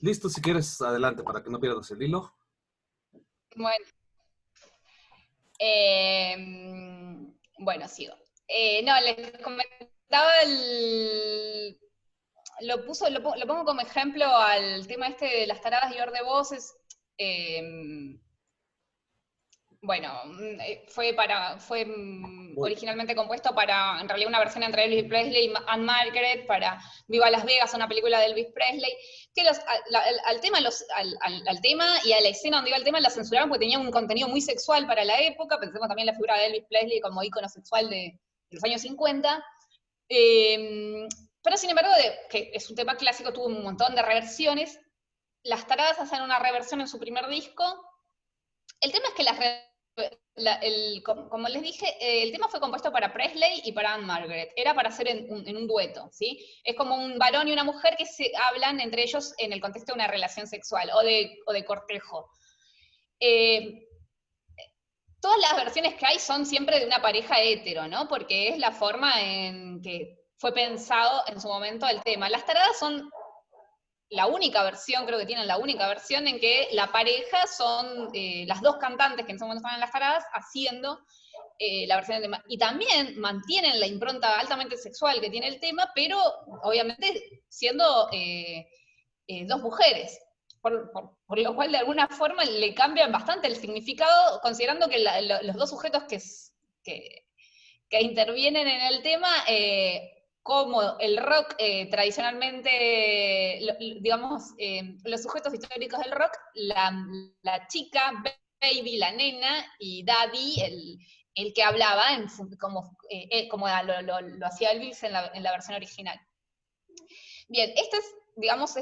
Listo, si quieres, adelante, para que no pierdas el hilo. Bueno, eh, bueno, sigo. No, les comentaba lo pongo como ejemplo al tema este de las taradas y de voces. eh, bueno, fue Muy, originalmente compuesto para, en realidad, una versión entre Elvis Presley y Anne Margaret para Viva Las Vegas, una película de Elvis Presley, que al tema y a la escena donde iba el tema la censuraron porque tenía un contenido muy sexual para la época. Pensemos también en la figura de Elvis Presley como ícono sexual de los años 50. Eh, pero sin embargo, que es un tema clásico, tuvo un montón de reversiones. Las Taradas hacen una reversión en su primer disco. El tema es que como les dije, el tema fue compuesto para Presley y para Anne Margaret. Era para hacer en un dueto, ¿sí? Es como un varón y una mujer que se hablan entre ellos en el contexto de una relación sexual o de cortejo. Eh, Todas las versiones que hay son siempre de una pareja hetero, ¿no? Porque es la forma en que fue pensado en su momento el tema. Las taradas son la única versión, creo que tienen la única versión en que la pareja son las dos cantantes que en ese momento estaban en las taradas haciendo la versión del tema. Y también mantienen la impronta altamente sexual que tiene el tema, pero obviamente siendo dos mujeres. Por lo cual, de alguna forma, le cambian bastante el significado, considerando que los dos sujetos que, que intervienen en el tema, como el rock tradicionalmente, digamos, los sujetos históricos del rock, la chica, Baby, la nena, y Daddy, el que hablaba, como lo hacía Elvis en la versión original. Bien, digamos,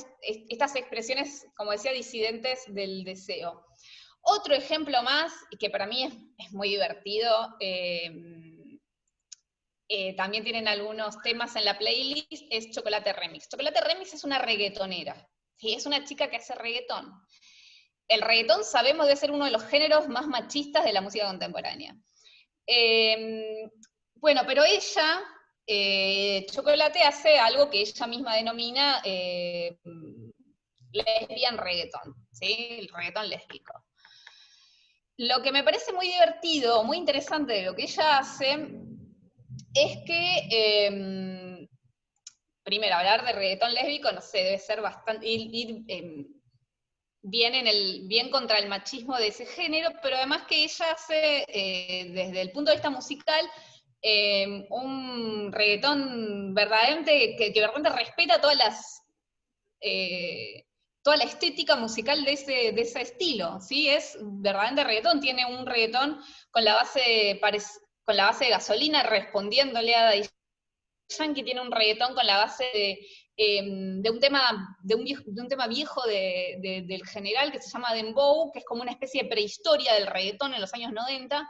estas expresiones, como decía, disidentes del deseo. Otro ejemplo más, que para mí es muy divertido, también tienen algunos temas en la playlist, es Chocolate Remix. Chocolate Remix es una reggaetonera, ¿sí? Es una chica que hace reggaetón. El reggaetón sabemos debe ser uno de los géneros más machistas de la música contemporánea. Eh, bueno, pero ella, Chocolate, hace algo que ella misma denomina lesbian reggaetón, ¿sí? El reggaetón lésbico. Lo que me parece muy divertido, muy interesante de lo que ella hace, es que, primero, hablar de reggaetón lésbico, no sé, debe ser bastante, ir bien contra el machismo de ese género, pero además que ella hace, desde el punto de vista musical, un reggaetón verdaderamente, que verdaderamente respeta toda la estética musical de ese estilo, ¿sí? Es verdaderamente reggaetón, tiene un reggaetón con la base, con la base de Gasolina, respondiéndole a Daddy Yankee, tiene un reggaetón con la base de un tema viejo del general que se llama Dembow, que es como una especie de prehistoria del reggaetón en los años 90,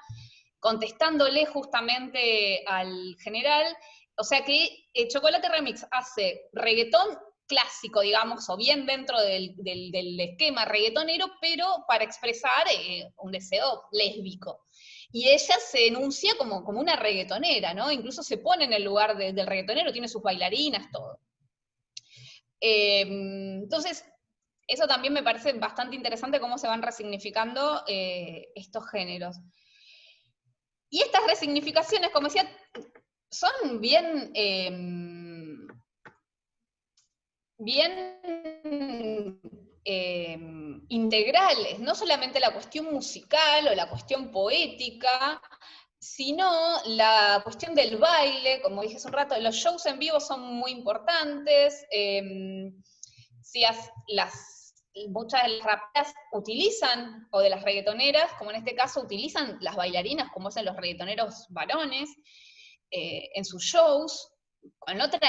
contestándole justamente al general. O sea que Chocolate Remix hace reggaetón clásico, digamos, o bien dentro del esquema reggaetonero, pero para expresar un deseo lésbico. Y ella se enuncia como una reggaetonera, ¿no? Incluso se pone en el lugar del reggaetonero, tiene sus bailarinas, todo. Entonces, eso también me parece bastante interesante cómo se van resignificando estos géneros. Y estas resignificaciones, como decía, son bien integrales, no solamente la cuestión musical o la cuestión poética, sino la cuestión del baile, como dije hace un rato, los shows en vivo son muy importantes, si muchas de las raperas utilizan, o de las reggaetoneras, como en este caso, utilizan las bailarinas, como hacen los reggaetoneros varones, en sus shows, con otro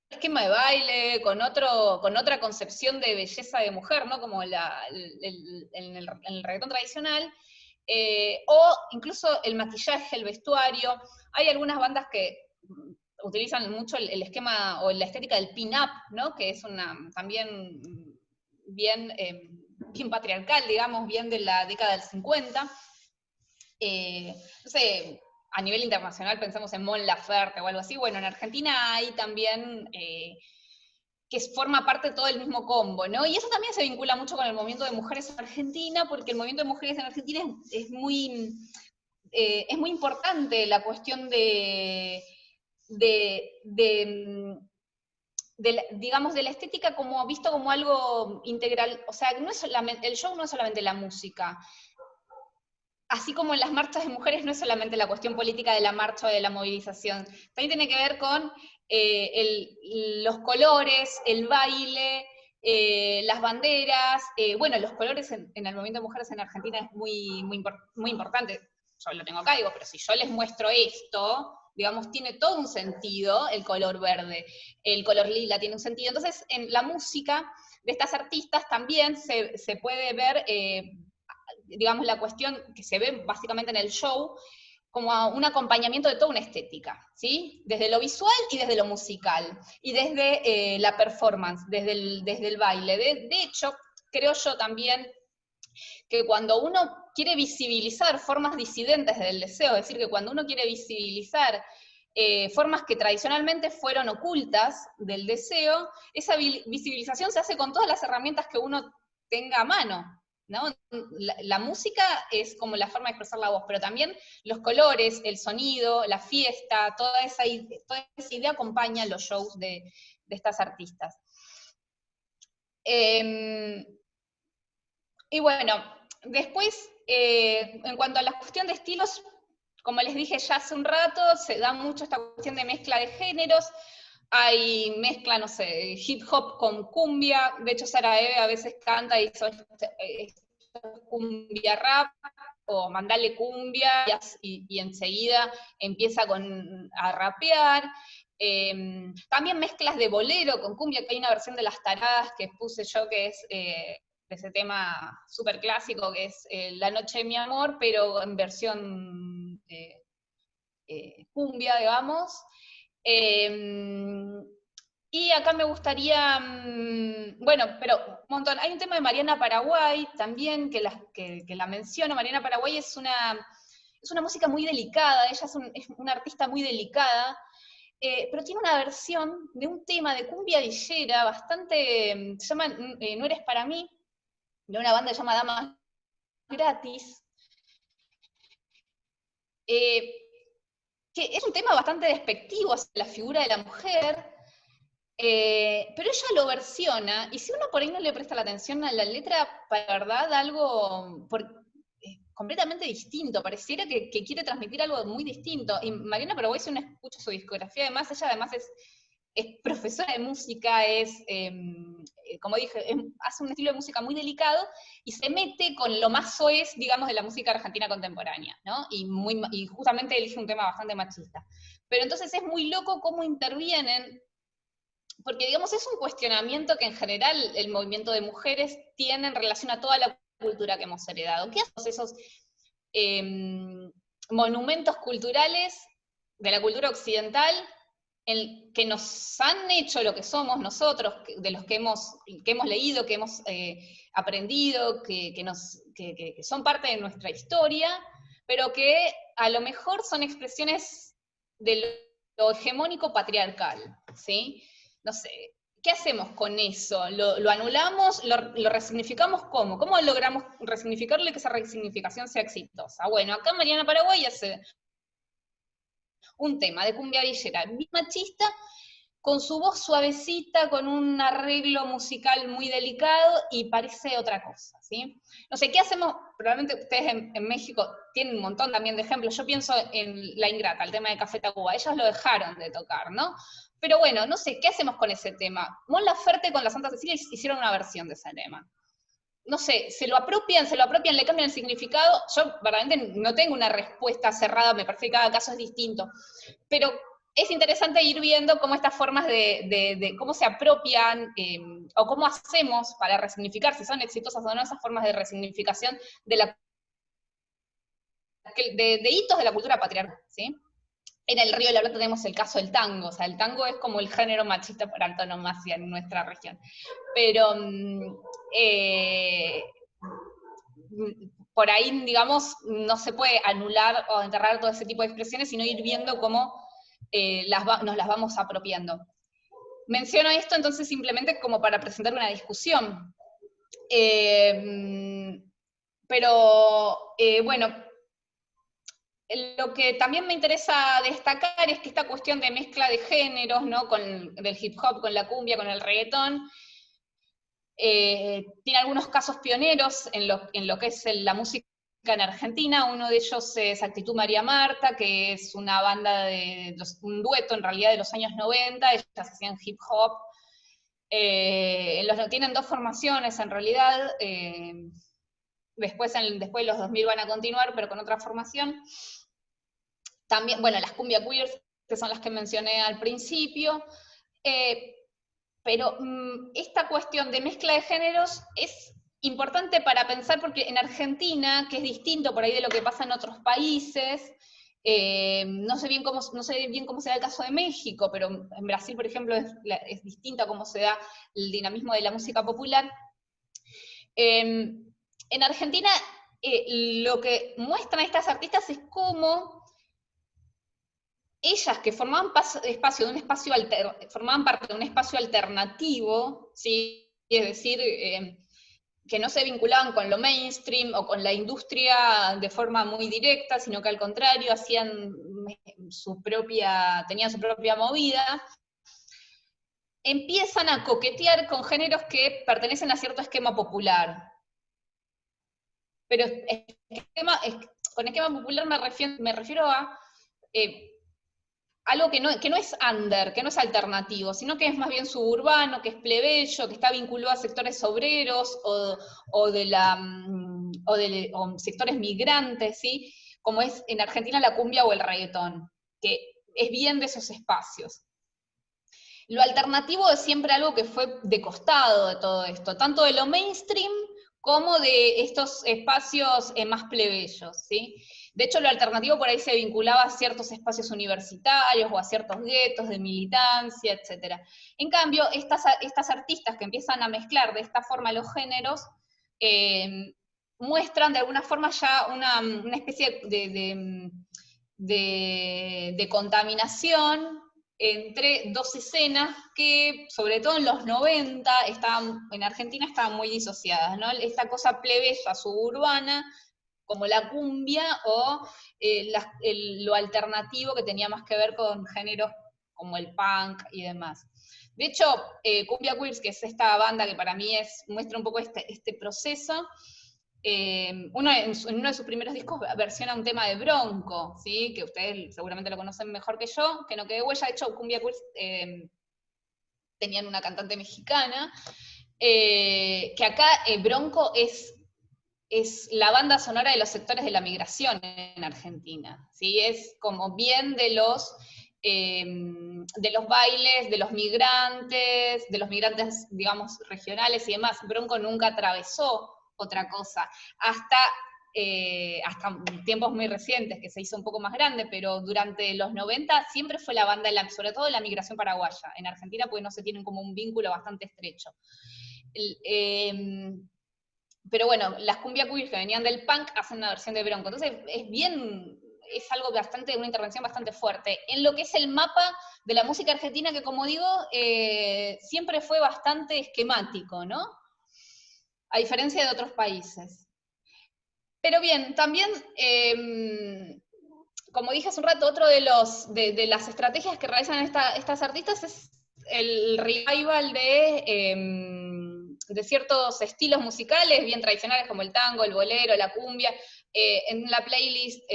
esquema de baile, con otra concepción de belleza de mujer, ¿no? Como en el reggaetón tradicional, o incluso el maquillaje, el vestuario. Hay algunas bandas que utilizan mucho el esquema o la estética del pin-up, ¿no? Que es también bien patriarcal, digamos, bien de la década del 50. No sé, a nivel internacional pensamos en Mon Laferte o algo así. Bueno, en Argentina hay también que forma parte de todo el mismo combo, ¿no? Y eso también se vincula mucho con el movimiento de mujeres en Argentina, porque el movimiento de mujeres en Argentina es muy importante la cuestión digamos, de la estética como visto como algo integral. O sea, no es solamente, el show no es solamente la música. Así como en las marchas de mujeres no es solamente la cuestión política de la marcha o de la movilización, también tiene que ver con los colores, el baile, las banderas. Bueno, los colores en el movimiento de mujeres en Argentina es muy importante. Yo lo tengo acá, digo, pero si yo les muestro esto, digamos, tiene todo un sentido el color verde, el color lila tiene un sentido. Entonces, en la música de estas artistas también se puede ver, digamos, la cuestión que se ve básicamente en el show, como un acompañamiento de toda una estética, ¿sí? Desde lo visual y desde lo musical, y desde la performance, desde el baile. De hecho, creo yo también que cuando uno quiere visibilizar formas disidentes del deseo, es decir, que cuando uno quiere visibilizar formas que tradicionalmente fueron ocultas del deseo, esa visibilización se hace con todas las herramientas que uno tenga a mano, ¿no? La música es como la forma de expresar la voz, pero también los colores, el sonido, la fiesta, toda esa idea acompaña los shows de estas artistas. Y bueno, después, en cuanto a la cuestión de estilos, como les dije ya hace un rato, se da mucho esta cuestión de mezcla de géneros. Hay mezcla, no sé, hip hop con cumbia. De hecho, Sara Eve a veces canta y dice cumbia rap, o mandale cumbia, y enseguida empieza a rapear. También mezclas de bolero con cumbia, que hay una versión de Las Taradas que puse yo, que es de ese tema súper clásico, que es La Noche de mi Amor, pero en versión cumbia, digamos. Y acá me gustaría, bueno, pero un montón. Hay un tema de Mariana Paraguay también, que la menciono. Mariana Paraguay es una música muy delicada, ella es una artista muy delicada, pero tiene una versión de un tema de cumbia villera bastante, se llama No Eres Para Mí, de una banda que se llama Damas Gratis, que es un tema bastante despectivo hacia la figura de la mujer, pero ella lo versiona, y si uno por ahí no le presta la atención a la letra, para verdad algo completamente distinto, pareciera que quiere transmitir algo muy distinto. Y Mariana Paraguay, si uno escucha su discografía, además, ella además es profesora de música, como dije, hace un estilo de música muy delicado, y se mete con lo más soez, digamos, de la música argentina contemporánea, ¿no? Y justamente elige un tema bastante machista. Pero entonces es muy loco cómo intervienen, porque, digamos, es un cuestionamiento que en general el movimiento de mujeres tiene en relación a toda la cultura que hemos heredado. ¿Qué hacemos esos monumentos culturales de la cultura occidental que nos han hecho lo que somos nosotros, de los que hemos leído, que hemos aprendido, que son parte de nuestra historia, pero que a lo mejor son expresiones de lo hegemónico patriarcal, ¿sí? No sé, ¿qué hacemos con eso? ¿Lo anulamos? ¿Lo resignificamos cómo? ¿Cómo logramos resignificarlo y que esa resignificación sea exitosa? Bueno, acá Mariana Paraguay hace un tema de cumbia villera bien machista, con su voz suavecita, con un arreglo musical muy delicado, y parece otra cosa, ¿sí? No sé, ¿qué hacemos? Probablemente ustedes en México tienen un montón también de ejemplos. Yo pienso en La Ingrata, el tema de Café Tacuba. Ellos lo dejaron de tocar, ¿no? Pero bueno, no sé, ¿qué hacemos con ese tema? Mon Laferte con la Santa Cecilia hicieron una versión de ese tema. No sé, se lo apropian, le cambian el significado. Yo verdaderamente no tengo una respuesta cerrada, me parece que cada caso es distinto. Pero es interesante ir viendo cómo estas formas de cómo se apropian, o cómo hacemos para resignificar, si son exitosas o no, esas formas de resignificación de hitos de la cultura patriarcal, ¿sí? En el Río de la Plata tenemos el caso del tango, o sea, el tango es como el género machista por antonomasia en nuestra región. Pero por ahí, digamos, no se puede anular o enterrar todo ese tipo de expresiones, sino ir viendo cómo nos las vamos apropiando. menciono esto entonces simplemente como para presentar una discusión. Bueno, lo que también me interesa destacar es que esta cuestión de mezcla de géneros, ¿no? Del hip hop con la cumbia, con el reggaetón, tiene algunos casos pioneros en lo que es la música en Argentina. Uno de ellos es Actitud María Marta, que es una banda un dueto en realidad de los años 90, ellas hacían hip hop. Tienen dos formaciones en realidad, después de los 2000 van a continuar, pero con otra formación. También, bueno, las cumbia queers, que son las que mencioné al principio, pero esta cuestión de mezcla de géneros es importante para pensar, porque en Argentina, que es distinto por ahí de lo que pasa en otros países, no sé bien cómo se da el caso de México, pero en Brasil, por ejemplo, es distinto a cómo se da el dinamismo de la música popular. En Argentina, lo que muestran estas artistas es cómo ellas que formaban formaban parte de un espacio alternativo, ¿sí? Es decir, que no se vinculaban con lo mainstream o con la industria de forma muy directa, sino que al contrario, tenían su propia movida, empiezan a coquetear con géneros que pertenecen a cierto esquema popular. Pero con esquema popular me refiero a algo que no es under, que no es alternativo, sino que es más bien suburbano, que es plebeyo, que está vinculado a sectores obreros o sectores migrantes, ¿sí? Como es en Argentina la cumbia o el reggaetón, que es bien de esos espacios. Lo alternativo es siempre algo que fue de costado de todo esto, tanto de lo mainstream como de estos espacios más plebeyos, ¿sí? De hecho, lo alternativo por ahí se vinculaba a ciertos espacios universitarios o a ciertos guetos de militancia, etc. En cambio, estas artistas que empiezan a mezclar de esta forma los géneros, muestran de alguna forma ya una especie de contaminación entre dos escenas que, sobre todo en los 90, en Argentina estaban muy disociadas, ¿no? Esta cosa plebeya suburbana, como la cumbia, o lo alternativo que tenía más que ver con géneros como el punk y demás. De hecho, Cumbia Queers, que es esta banda que para mí muestra un poco este proceso, en uno de sus primeros discos versiona un tema de Bronco, ¿sí? Que ustedes seguramente lo conocen mejor que yo, que no quede huella. De hecho, Cumbia Queers tenían una cantante mexicana, que acá Bronco es la banda sonora de los sectores de la migración en Argentina, ¿sí? Es como bien de los bailes, de los migrantes, digamos, regionales y demás. Bronco nunca atravesó otra cosa, hasta tiempos muy recientes, que se hizo un poco más grande, pero durante los 90 siempre fue la banda, sobre todo de la migración paraguaya, en Argentina, porque no se tienen como un vínculo bastante estrecho. Pero bueno, las cumbia queer que venían del punk hacen una versión de Bronco, entonces es algo una intervención bastante fuerte. En lo que es el mapa de la música argentina, que como digo, siempre fue bastante esquemático, ¿no? A diferencia de otros países. Pero bien, también, como dije hace un rato, otro de las estrategias que realizan estas artistas es el revival de ciertos estilos musicales bien tradicionales como el tango, el bolero, la cumbia. En la playlist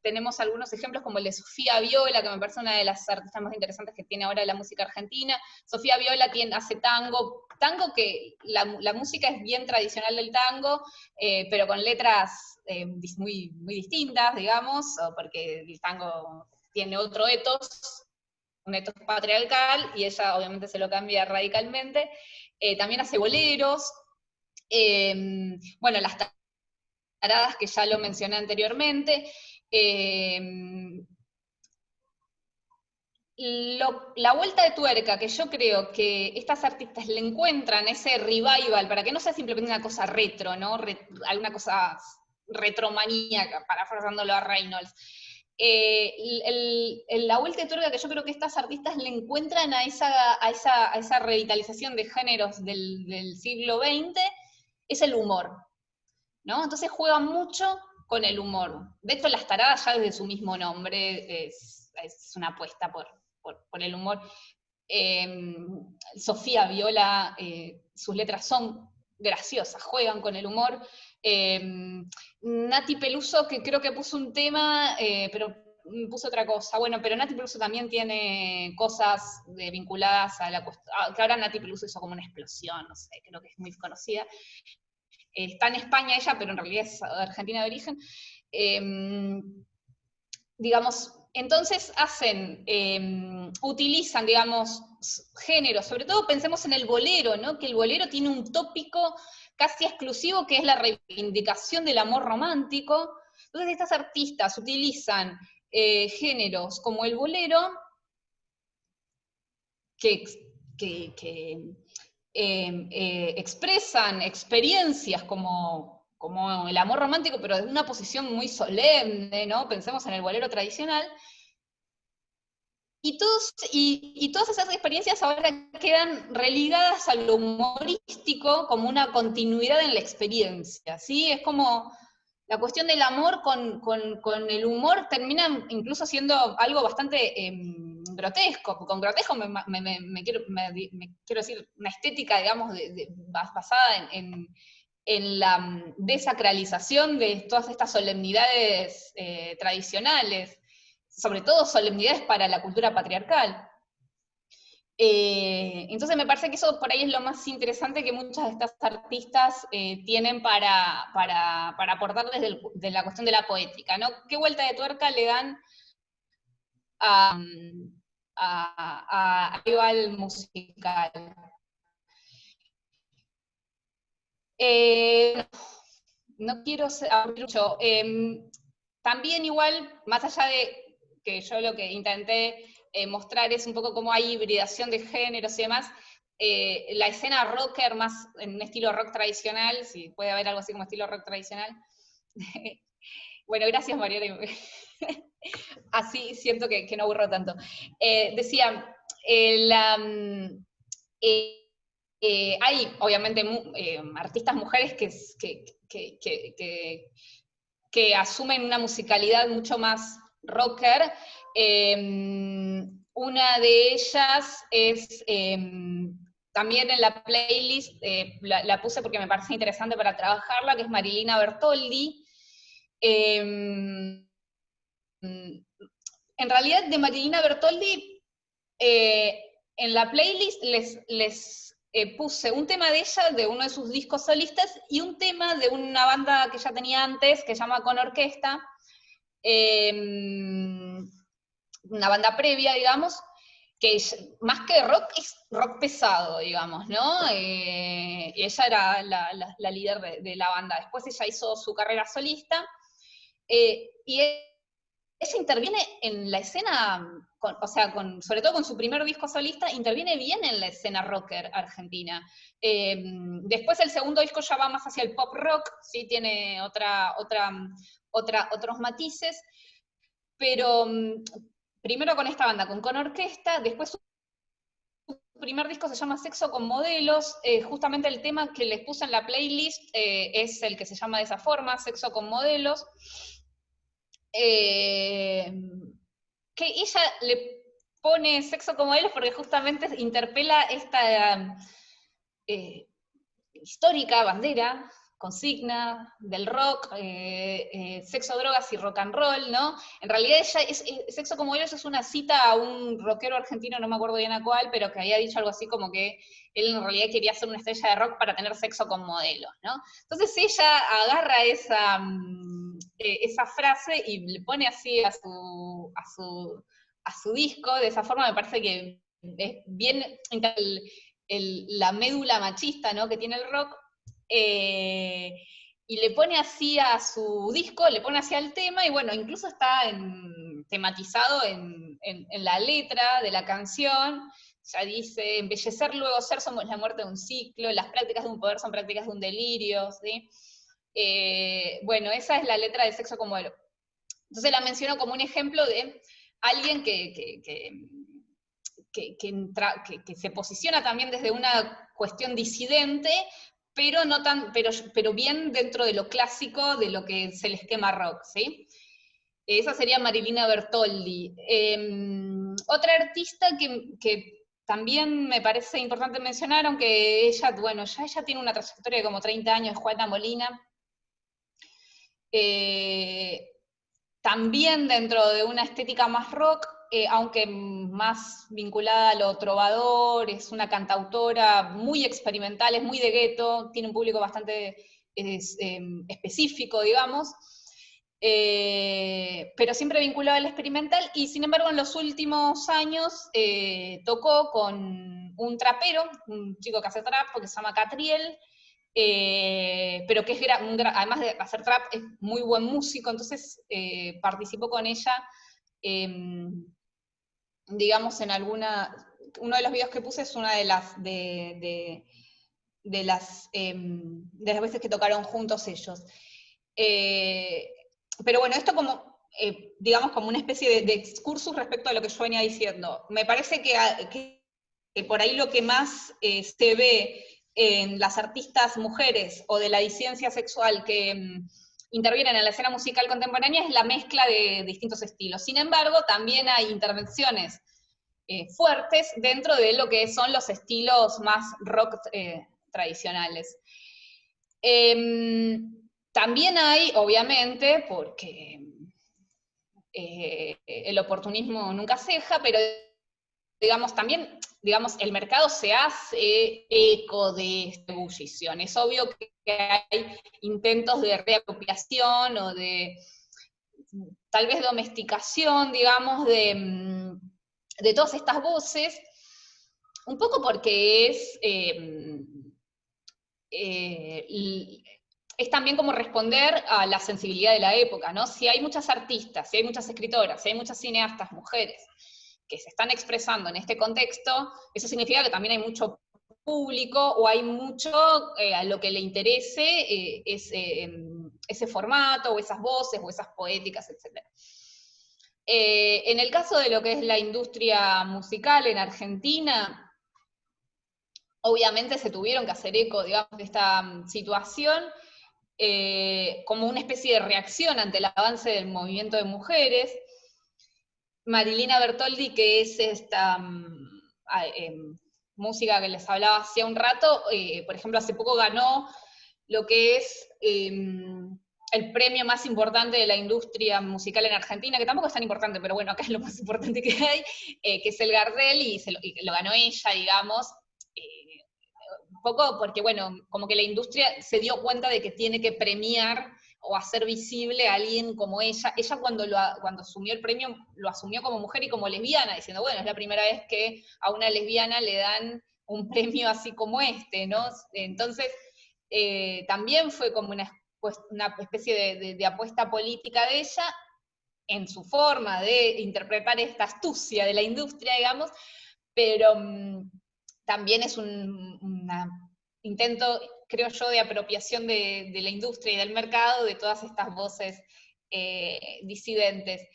tenemos algunos ejemplos como el de Sofía Viola, que me parece una de las artistas más interesantes que tiene ahora la música argentina. Sofía Viola hace tango que la música es bien tradicional del tango, pero con letras muy, muy distintas, digamos, porque el tango tiene otro ethos, un ethos patriarcal, y ella obviamente se lo cambia radicalmente. También hace boleros, bueno, las taradas que ya lo mencioné anteriormente. La vuelta de tuerca que yo creo que estas artistas le encuentran ese revival, para que no sea simplemente una cosa retro, ¿no? Alguna cosa retromaníaca, parafrasándolo a Reynolds. la vuelta de tuerca que yo creo que estas artistas le encuentran a esa revitalización de géneros del siglo XX es el humor, ¿no? Entonces juegan mucho con el humor. De hecho, Las Taradas ya desde su mismo nombre es una apuesta por el humor. Sofía Viola, sus letras son graciosas, juegan con el humor. Nati Peluso, que creo que puso un tema, pero puso otra cosa. Bueno, pero Nati Peluso también tiene cosas vinculadas a la cuestión, que ahora Nati Peluso hizo como una explosión, no sé, creo que es muy conocida. Está en España ella, pero en realidad es argentina de origen. Digamos, entonces utilizan, digamos, géneros, sobre todo pensemos en el bolero, ¿no? Que el bolero tiene un tópico casi exclusivo que es la reivindicación del amor romántico. Entonces estas artistas utilizan géneros como el bolero, que expresan experiencias como el amor romántico, pero desde una posición muy solemne, ¿no? Pensemos en el bolero tradicional. Y todas esas experiencias ahora quedan religadas a lo humorístico como una continuidad en la experiencia, ¿sí? Es como la cuestión del amor con el humor termina incluso siendo algo bastante grotesco. Con grotesco me quiero decir una estética, digamos, basada en la desacralización de todas estas solemnidades tradicionales, sobre todo solemnidades para la cultura patriarcal. Entonces me parece que eso por ahí es lo más interesante que muchas de estas artistas tienen para aportar desde la cuestión de la poética, ¿no? ¿Qué vuelta de tuerca le dan a rival musical? No quiero abrir mucho. También igual, más allá de que yo lo que intenté mostrar es un poco cómo hay hibridación de géneros y demás, la escena rocker más en un estilo rock tradicional, si puede haber algo así como estilo rock tradicional. Bueno, gracias Mariana. Así siento que no aburro tanto. Decía, hay obviamente artistas mujeres que asumen una musicalidad mucho más rocker. Una de ellas es, también en la playlist, la puse porque me parece interesante para trabajarla, que es Marilina Bertoldi. En realidad de Marilina Bertoldi, en la playlist les puse un tema de ella, de uno de sus discos solistas, y un tema de una banda que ya tenía antes, que se llama Con Orquesta, una banda previa, digamos, que más que rock, es rock pesado, digamos, ¿no? Y ella era la líder de la banda. Después ella hizo su carrera solista, y ella interviene en la escena, sobre todo con su primer disco solista, interviene bien en la escena rocker argentina. Después el segundo disco ya va más hacia el pop rock, ¿sí? Tiene otros matices, pero primero con esta banda, con Orquesta, después su primer disco se llama Sexo con Modelos, justamente el tema que les puse en la playlist es el que se llama de esa forma, Sexo con Modelos. Que ella le pone Sexo como modelos porque justamente interpela esta histórica bandera, consigna del rock, sexo, drogas y rock and roll, ¿no? En realidad ella Sexo como modelos es una cita a un rockero argentino, no me acuerdo bien a cuál, pero que había dicho algo así como que él en realidad quería ser una estrella de rock para tener sexo con modelos, ¿no? Entonces ella agarra esa frase y le pone así a su disco, de esa forma me parece que es bien la médula machista, ¿no? Que tiene el rock, y le pone así a su disco, le pone así al tema, y bueno, incluso está tematizado en la letra de la canción. Ya dice, embellecer luego ser, somos la muerte de un ciclo, las prácticas de un poder son prácticas de un delirio, ¿sí? Bueno, esa es la letra de Sexo como modelo. Entonces la menciono como un ejemplo de alguien que se posiciona también desde una cuestión disidente, pero, no tan, pero bien dentro de lo clásico, de lo que es el esquema rock, ¿sí? Esa sería Marilina Bertoldi. Otra artista que también me parece importante mencionar, aunque ella, bueno, ya ella tiene una trayectoria de como 30 años, es Juana Molina. También dentro de una estética más rock, aunque más vinculada a lo trovador, es una cantautora muy experimental, es muy de gueto, tiene un público bastante específico, digamos, pero siempre vinculado al experimental, y sin embargo en los últimos años tocó con un trapero, un chico que hace trap, que se llama Catriel, pero que es además de hacer trap, es muy buen músico, entonces participó con ella, digamos, en uno de los videos que puse es una de las veces que tocaron juntos ellos. Pero bueno, esto como, digamos, como una especie de excursus respecto a lo que yo venía diciendo. Me parece que por ahí lo que más se ve en las artistas mujeres o de la disidencia sexual que intervienen en la escena musical contemporánea es la mezcla de distintos estilos. Sin embargo, también hay intervenciones fuertes dentro de lo que son los estilos más rock tradicionales. También hay, obviamente, porque el oportunismo nunca ceja, pero digamos, también, digamos, el mercado se hace eco de esta ebullición. Es obvio que hay intentos de reapropiación o de tal vez domesticación, digamos, de todas estas voces, un poco porque es también como responder a la sensibilidad de la época, ¿no? Si hay muchas artistas, si hay muchas escritoras, si hay muchas cineastas mujeres que se están expresando en este contexto, eso significa que también hay mucho público o hay mucho a lo que le interese ese formato o esas voces o esas poéticas, etc. En el caso de lo que es la industria musical en Argentina, obviamente se tuvieron que hacer eco, digamos, de esta situación, como una especie de reacción ante el avance del movimiento de mujeres. Marilina Bertoldi, que es esta música que les hablaba hacía un rato, por ejemplo, hace poco ganó lo que es el premio más importante de la industria musical en Argentina, que tampoco es tan importante, pero bueno, acá es lo más importante que hay, que es el Gardel, y lo ganó ella, digamos, un poco porque, bueno, como que la industria se dio cuenta de que tiene que premiar o hacer visible a alguien como ella. Ella cuando asumió el premio, lo asumió como mujer y como lesbiana, diciendo, bueno, es la primera vez que a una lesbiana le dan un premio así como este, ¿no? Entonces, también fue como una especie de apuesta política de ella, en su forma de interpretar esta astucia de la industria, digamos, pero también es un intento, creo yo, de apropiación de la industria y del mercado de todas estas voces disidentes.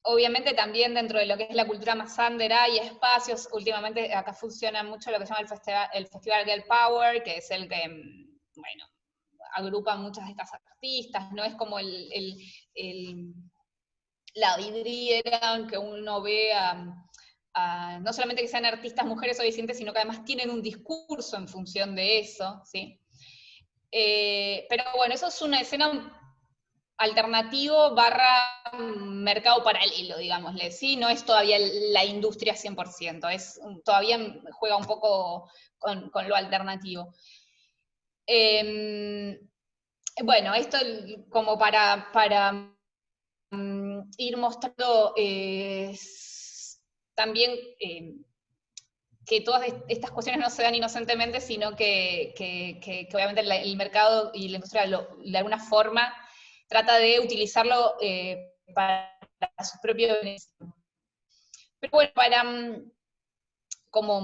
Obviamente también dentro de lo que es la cultura más under hay espacios, últimamente acá funciona mucho lo que se llama el Festival Girl Power, que es el que, bueno, agrupa muchas de estas artistas, no es como la vidriera que uno ve no solamente que sean artistas mujeres o disidentes, sino que además tienen un discurso en función de eso, ¿sí? Pero bueno, eso es una escena alternativo / mercado paralelo, digámosle, ¿sí? No es todavía la industria 100%, todavía juega un poco con lo alternativo. Bueno, esto como para ir mostrando también que todas estas cuestiones no se dan inocentemente, sino que obviamente el mercado y la industria de alguna forma trata de utilizarlo para su propio beneficio. Pero bueno, para como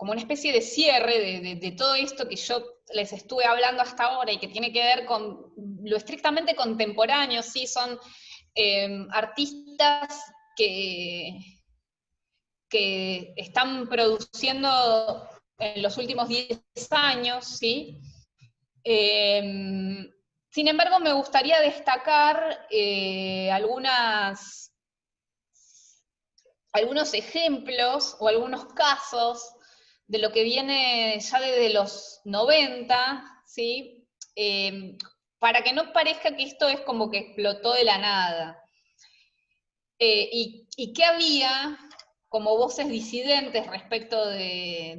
una especie de cierre de todo esto que yo les estuve hablando hasta ahora y que tiene que ver con lo estrictamente contemporáneo, sí, son artistas que están produciendo en los últimos 10 años, ¿sí? Sin embargo, me gustaría destacar algunos ejemplos o algunos casos de lo que viene ya desde los 90, ¿sí? Para que no parezca que esto es como que explotó de la nada. Y qué había como voces disidentes respecto de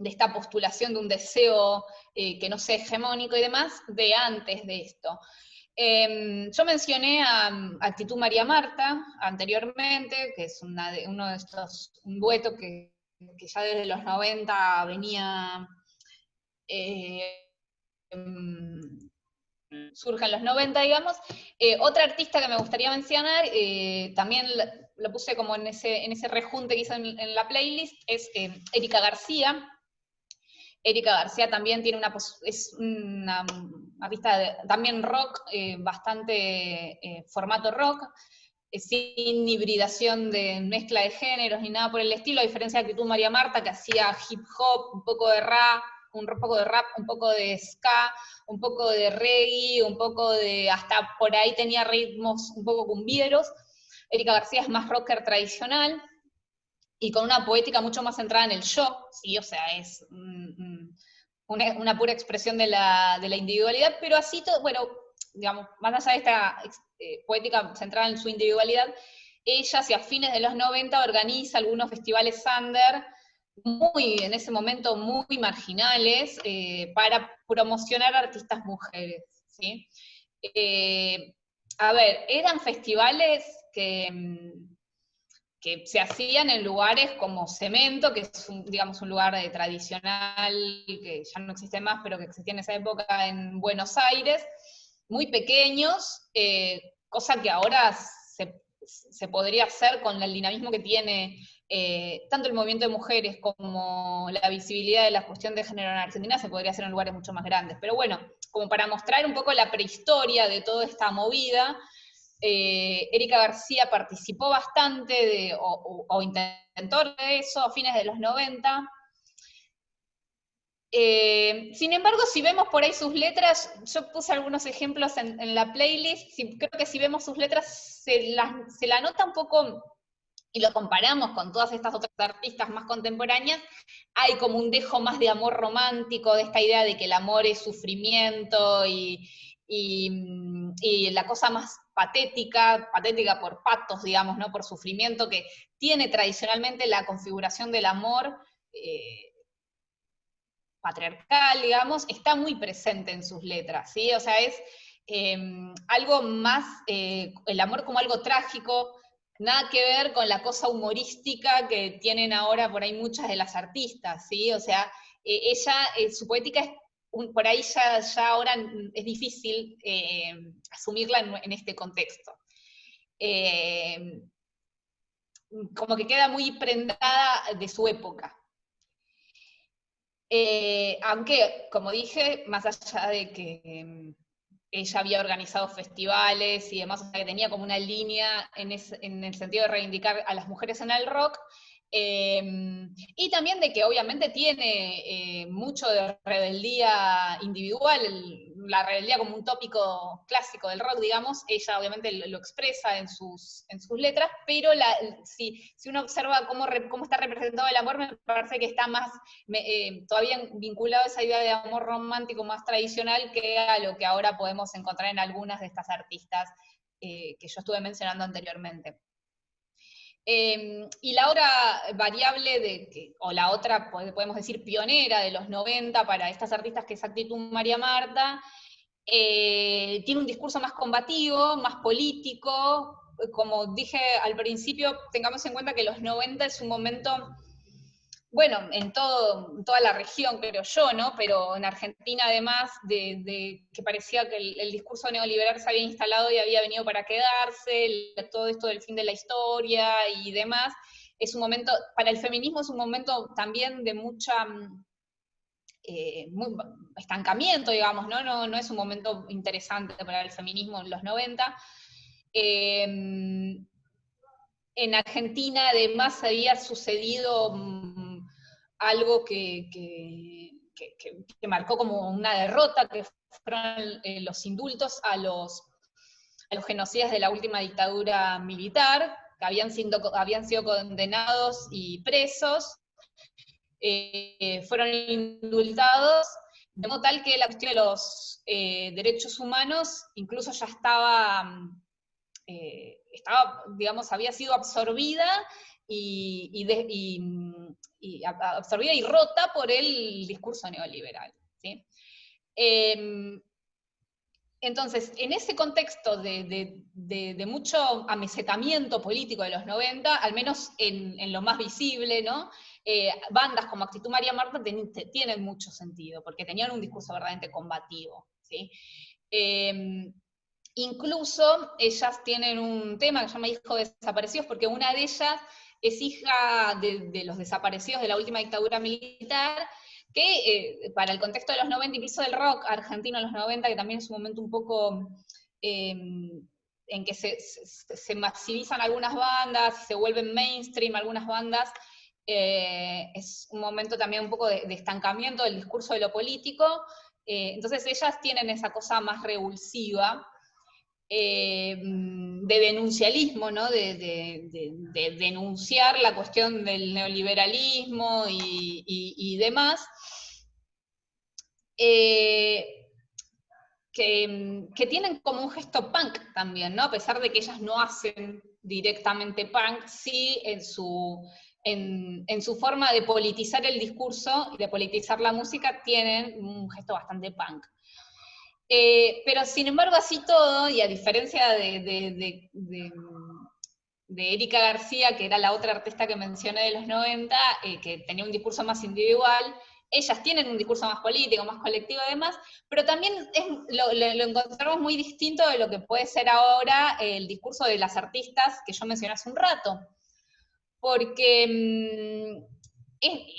esta postulación de un deseo que no sea hegemónico y demás, de antes de esto. Yo mencioné a Actitud María Marta anteriormente, que es uno de estos, un dueto que ya desde los 90 venía, surge en los 90, digamos. Otra artista que me gustaría mencionar, también lo puse como en ese rejunte que hice en la playlist, es Erika García. Erika García también tiene es una artista también rock, bastante formato rock, sin hibridación de mezcla de géneros ni nada por el estilo, a diferencia de Actitud María Marta, que hacía hip hop, un poco de rap, un poco de ska, un poco de reggae, un poco de, hasta por ahí tenía ritmos un poco cumbieros. Erika García es más rocker tradicional, y con una poética mucho más centrada en el yo, ¿sí? O sea, es una pura expresión de la individualidad, pero así todo, bueno, digamos, más allá de esta poética centrada en su individualidad, ella hacia fines de los 90 organiza algunos festivales under, en ese momento muy marginales, para promocionar artistas mujeres, ¿sí? A ver, eran festivales que se hacían en lugares como Cemento, que es digamos, un lugar tradicional que ya no existe más, pero que existía en esa época en Buenos Aires, muy pequeños, cosa que ahora se podría hacer con el dinamismo que tiene tanto el movimiento de mujeres como la visibilidad de la cuestión de género en Argentina, se podría hacer en lugares mucho más grandes. Pero bueno, como para mostrar un poco la prehistoria de toda esta movida, Erika García participó bastante o intentó de eso a fines de los 90. Sin embargo, si vemos por ahí sus letras, yo puse algunos ejemplos en la playlist, creo que si vemos sus letras se la nota un poco, y lo comparamos con todas estas otras artistas más contemporáneas, hay como un dejo más de amor romántico, de esta idea de que el amor es sufrimiento y la cosa más patética por patos, digamos, ¿no? Por sufrimiento, que tiene tradicionalmente la configuración del amor patriarcal, digamos, está muy presente en sus letras, ¿sí? O sea, es algo más, el amor como algo trágico, nada que ver con la cosa humorística que tienen ahora por ahí muchas de las artistas, ¿sí? O sea, ella, su poética es por ahí ya ahora es difícil asumirla en este contexto. Como que queda muy prendada de su época. Aunque, como dije, más allá de que ella había organizado festivales y demás, o sea, que tenía como una línea en el sentido de reivindicar a las mujeres en el rock, y también de que obviamente tiene mucho de rebeldía individual, la rebeldía como un tópico clásico del rock, digamos, ella obviamente lo expresa en sus letras, pero si uno observa cómo está representado el amor, me parece que está más todavía vinculado a esa idea de amor romántico más tradicional que a lo que ahora podemos encontrar en algunas de estas artistas que yo estuve mencionando anteriormente. Y la otra variable, o la otra, podemos decir, pionera de los 90 para estas artistas, que es Actitud María Marta, tiene un discurso más combativo, más político. Como dije al principio, tengamos en cuenta que los 90 es un momento, bueno, en toda la región, creo yo, ¿no? Pero en Argentina, además, de que parecía que el discurso neoliberal se había instalado y había venido para quedarse, todo esto del fin de la historia y demás, es un momento, para el feminismo es un momento también de mucha estancamiento, digamos, ¿no? No es un momento interesante para el feminismo en los 90. En Argentina además había sucedido algo que marcó como una derrota, que fueron los indultos a los genocidas de la última dictadura militar, que habían sido condenados y presos, fueron indultados, de modo tal que la cuestión de los derechos humanos incluso ya estaba, digamos, había sido absorbida absorbida y rota por el discurso neoliberal, ¿sí? Entonces, en ese contexto de mucho amesetamiento político de los 90, al menos en lo más visible, ¿no? Bandas como Actitud María Marta tienen mucho sentido, porque tenían un discurso verdaderamente combativo, ¿sí? Incluso ellas tienen un tema que se llama Hijos Desaparecidos, porque una de ellas es hija de los desaparecidos de la última dictadura militar, que para el contexto de los 90, incluso del rock argentino en los 90, que también es un momento un poco en que se masivizan algunas bandas, se vuelven mainstream algunas bandas, es un momento también un poco de estancamiento del discurso de lo político, entonces ellas tienen esa cosa más revulsiva, de denuncialismo, ¿no? De denunciar la cuestión del neoliberalismo y demás, que tienen como un gesto punk también, ¿no? A pesar de que ellas no hacen directamente punk, sí en su forma de politizar el discurso y de politizar la música tienen un gesto bastante punk. Pero sin embargo, así todo, y a diferencia de Erika García, que era la otra artista que mencioné de los 90, que tenía un discurso más individual, ellas tienen un discurso más político, más colectivo y demás, pero también lo encontramos muy distinto de lo que puede ser ahora el discurso de las artistas que yo mencioné hace un rato. Porque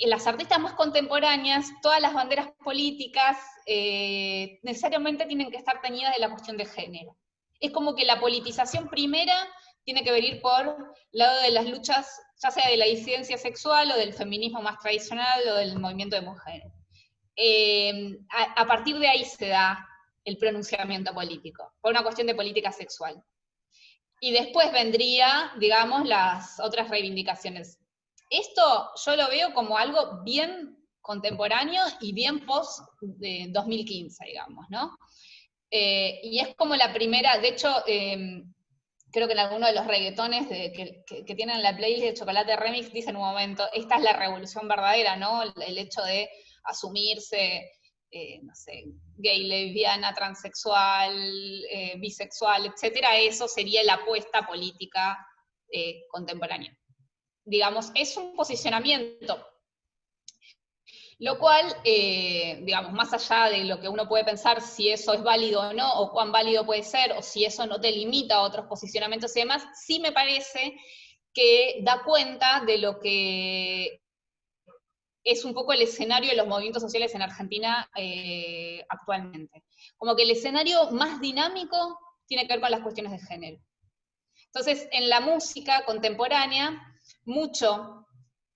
las artistas más contemporáneas, todas las banderas políticas necesariamente tienen que estar teñidas de la cuestión de género. Es como que la politización primera tiene que venir por lado de las luchas, ya sea de la disidencia sexual o del feminismo más tradicional o del movimiento de mujeres. A partir de ahí se da el pronunciamiento político, por una cuestión de política sexual. Y después vendría, digamos, las otras reivindicaciones. Esto yo lo veo como algo bien contemporáneo y bien post 2015, digamos, ¿no? Y es como la primera, de hecho, creo que en alguno de los reggaetones que tienen la playlist de Chocolate Remix dice en un momento, esta es la revolución verdadera, ¿no? El hecho de asumirse, no sé, gay, lesbiana, transexual, bisexual, etcétera, eso sería la apuesta política contemporánea. Digamos, es un posicionamiento, lo cual, digamos, más allá de lo que uno puede pensar si eso es válido o no, o cuán válido puede ser, o si eso no te limita a otros posicionamientos y demás, sí me parece que da cuenta de lo que es un poco el escenario de los movimientos sociales en Argentina actualmente. Como que el escenario más dinámico tiene que ver con las cuestiones de género. Entonces, en la música contemporánea, mucho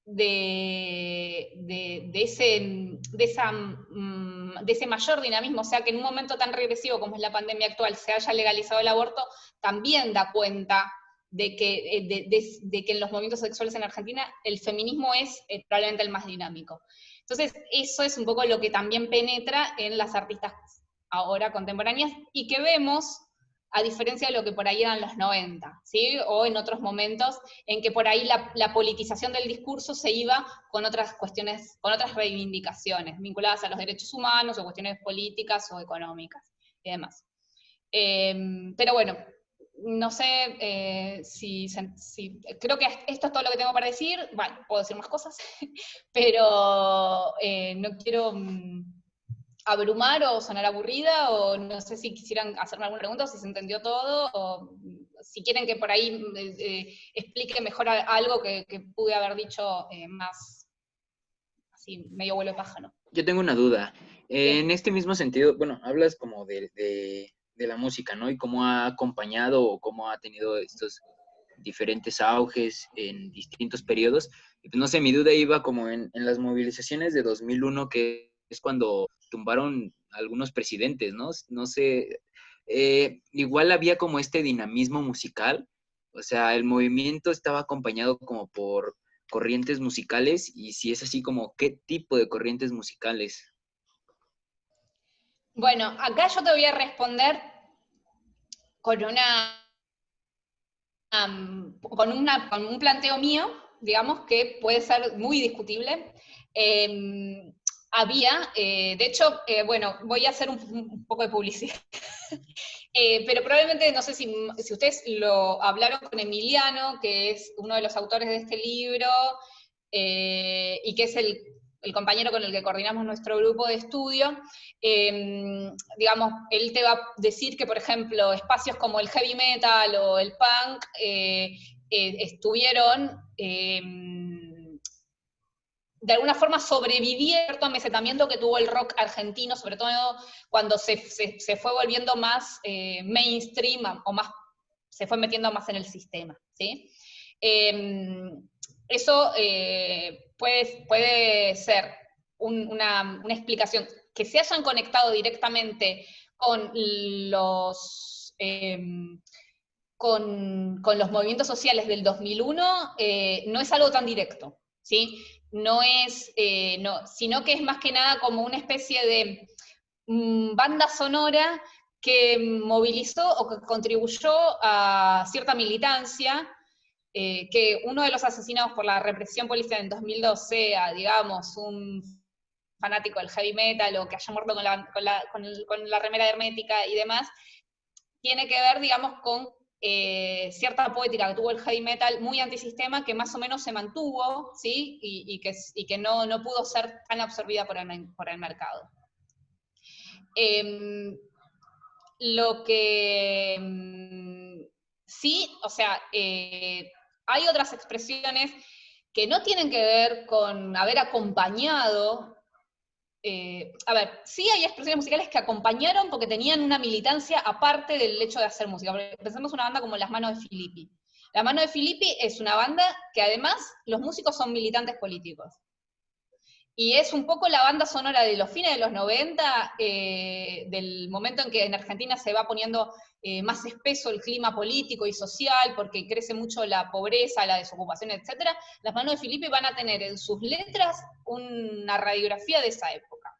de ese mayor dinamismo, o sea, que en un momento tan regresivo como es la pandemia actual se haya legalizado el aborto, también da cuenta de que en los movimientos sexuales en Argentina el feminismo es probablemente el más dinámico. Entonces, eso es un poco lo que también penetra en las artistas ahora contemporáneas y que vemos a diferencia de lo que por ahí eran los 90, ¿sí? O en otros momentos en que por ahí la politización del discurso se iba con otras cuestiones, con otras reivindicaciones vinculadas a los derechos humanos o cuestiones políticas o económicas y demás. Pero bueno, no sé si creo que esto es todo lo que tengo para decir. Bueno, puedo decir más cosas, pero no quiero abrumar o sonar aburrida, o no sé si quisieran hacerme alguna pregunta, o si se entendió todo, o si quieren que por ahí explique mejor algo que pude haber dicho más así, medio vuelo de pájaro. Yo tengo una duda. En este mismo sentido, bueno, hablas como de de la música, ¿no? Y cómo ha acompañado o cómo ha tenido estos diferentes auges en distintos periodos. Y pues no sé, mi duda iba como en las movilizaciones de 2001, que es cuando tumbaron algunos presidentes, ¿no? No sé, igual había como este dinamismo musical, o sea, el movimiento estaba acompañado como por corrientes musicales, y si es así, como qué tipo de corrientes musicales. Bueno, acá yo te voy a responder con con un planteo mío, digamos, que puede ser muy discutible. De hecho, bueno, voy a hacer un poco de publicidad. Pero probablemente, no sé si ustedes lo hablaron con Emiliano, que es uno de los autores de este libro, y que es el compañero con el que coordinamos nuestro grupo de estudio. Digamos, él te va a decir que, por ejemplo, espacios como el heavy metal o el punk estuvieron de alguna forma sobrevivieron al mesetamiento que tuvo el rock argentino, sobre todo cuando se fue volviendo más mainstream o más, se fue metiendo más en el sistema, ¿sí? Eso puede ser una explicación. Que se hayan conectado directamente con con los movimientos sociales del 2001 no es algo tan directo, ¿sí? No es, sino que es más que nada como una especie de banda sonora que movilizó o que contribuyó a cierta militancia, que uno de los asesinados por la represión policial en 2002 sea, digamos, un fanático del heavy metal o que haya muerto con la remera hermética y demás, tiene que ver, digamos, con cierta poética que tuvo el heavy metal muy antisistema, que más o menos se mantuvo, ¿sí? Y que no pudo ser tan absorbida por el mercado. Lo que sí, o sea, hay otras expresiones que no tienen que ver con haber acompañado. A ver, sí hay expresiones musicales que acompañaron porque tenían una militancia aparte del hecho de hacer música. Pensemos una banda como Las Manos de Filippi. Las Manos de Filippi es una banda que además los músicos son militantes políticos. Y es un poco la banda sonora de los fines de los 90, del momento en que en Argentina se va poniendo más espeso el clima político y social, porque crece mucho la pobreza, la desocupación, etc. Las Manos de Filippi van a tener en sus letras una radiografía de esa época.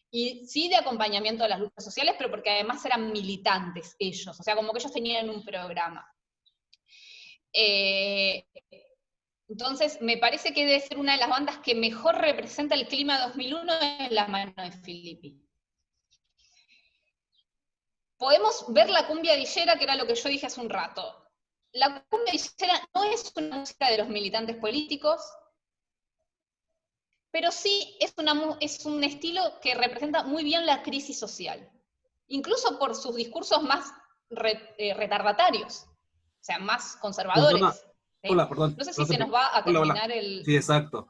Y sí de acompañamiento a las luchas sociales, pero porque además eran militantes ellos, o sea, como que ellos tenían un programa. Entonces, me parece que debe ser una de las bandas que mejor representa el clima 2001 en Las Manos de Filippi. Podemos ver la cumbia villera, que era lo que yo dije hace un rato. La cumbia villera no es una música de los militantes políticos, pero sí es un estilo que representa muy bien la crisis social, incluso por sus discursos más retardatarios, o sea, más Susana, conservadores. ¿Sí? hola, perdón. No sé si se nos va a Hola, terminar hola. el... Sí, exacto.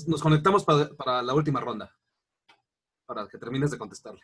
Nos conectamos para la última ronda, para que termines de contestarle.